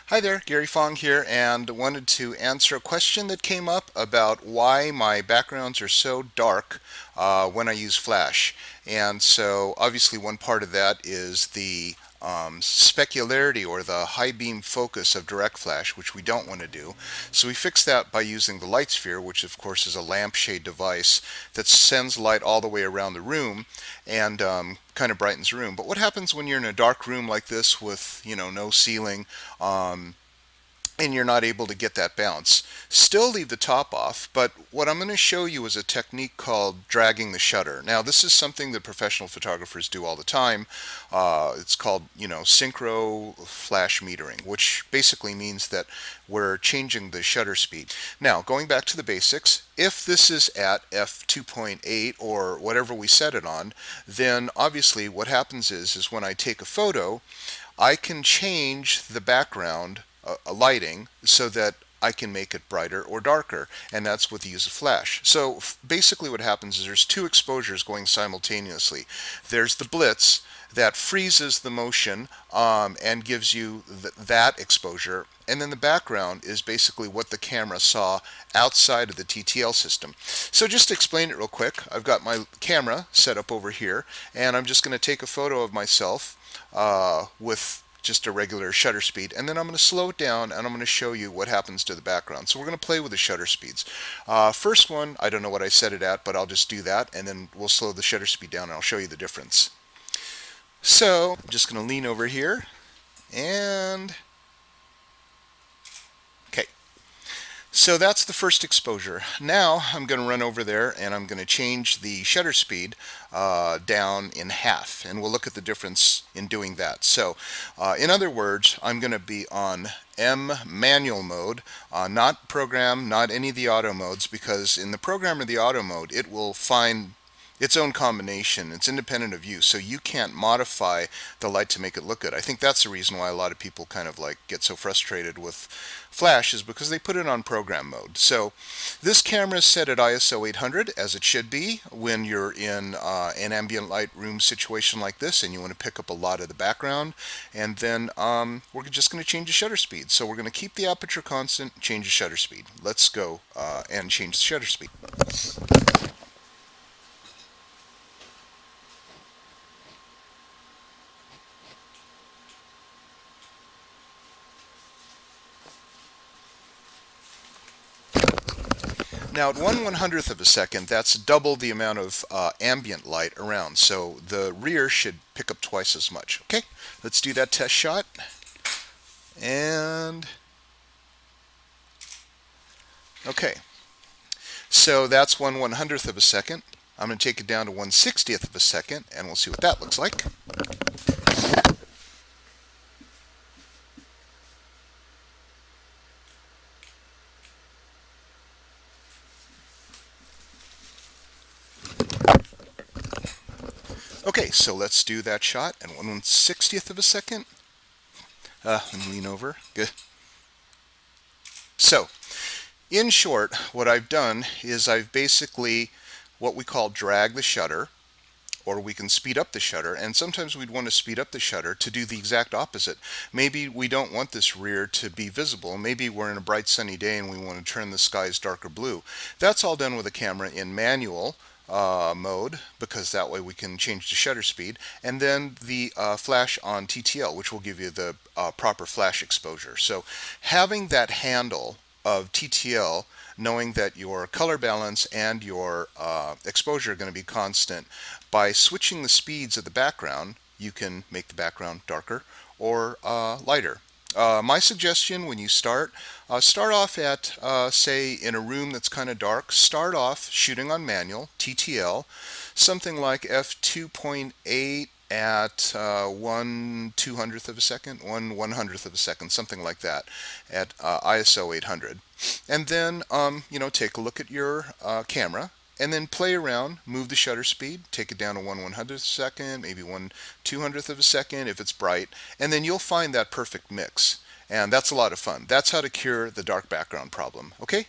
Hi there, Gary Fong here, and wanted to answer a question that came up about why my backgrounds are so dark when I use Flash. And so, obviously, one part of that is the specularity or the high beam focus of direct flash, which we don't want to do. So we fix that by using the light sphere, which of course is a lampshade device that sends light all the way around the room and kind of brightens the room. But what happens when you're in a dark room like this with, no ceiling? Um, and you're not able to get that bounce. Still leave the top off, but what I'm going to show you is a technique called dragging the shutter. Now, this is something that professional photographers do all the time. It's called, synchro-flash metering, which basically means that we're changing the shutter speed. Now, going back to the basics, if this is at f2.8 or whatever we set it on, then obviously what happens is when I take a photo, I can change the background lighting so that I can make it brighter or darker, and that's with the use of flash. So basically what happens is there's two exposures going simultaneously. There's the blitz that freezes the motion and gives you that exposure, and then the background is basically what the camera saw outside of the TTL system. So just to explain it real quick, I've got my camera set up over here, and I'm just going to take a photo of myself with just a regular shutter speed, and then I'm going to slow it down and I'm going to show you what happens to the background. So we're going to play with the shutter speeds. First one, I don't know what I set it at, but I'll just do that, and then we'll slow the shutter speed down and I'll show you the difference. So I'm just going to lean over here and okay. So that's the first exposure. Now I'm going to run over there and I'm going to change the shutter speed down in half, and we'll look at the difference in doing that. So in other words, I'm going to be on M manual mode, not program, not any of the auto modes, because in the program or the auto mode it will find its own combination. It's independent of you, so you can't modify the light to make it look good. I think that's the reason why a lot of people kind of like get so frustrated with Flash, is because they put it on program mode. So this camera is set at ISO 800, as it should be when you're in an ambient light room situation like this and you want to pick up a lot of the background. And then we're just going to change the shutter speed. So we're going to keep the aperture constant, change the shutter speed. Let's go and change the shutter speed. Now at 1/100th of a second, that's double the amount of ambient light around, so the rear should pick up twice as much. Okay, let's do that test shot. And okay, so that's 1/100th of a second. I'm going to take it down to 1/60th of a second, and we'll see what that looks like. Okay, so let's do that shot at 1/60th of a second. Let me lean over. Good. So, in short, what I've done is I've basically what we call drag the shutter, or we can speed up the shutter, and sometimes we'd want to speed up the shutter to do the exact opposite. Maybe we don't want this rear to be visible. Maybe we're in a bright sunny day and we want to turn the skies darker blue. That's all done with a camera in manual mode, because that way we can change the shutter speed, and then the flash on TTL, which will give you the proper flash exposure. So having that handle of TTL, knowing that your color balance and your exposure are going to be constant, by switching the speeds of the background, you can make the background darker or lighter. My suggestion when you start off at, say, in a room that's kind of dark, start off shooting on manual, TTL, something like f2.8 at 1/200th of a second, 1/100th of a second, something like that, at ISO 800. And then, take a look at your camera, and then play around, move the shutter speed, take it down to 1/100th of a second, maybe 1/200th of a second if it's bright, and then you'll find that perfect mix. And that's a lot of fun. That's how to cure the dark background problem. Okay?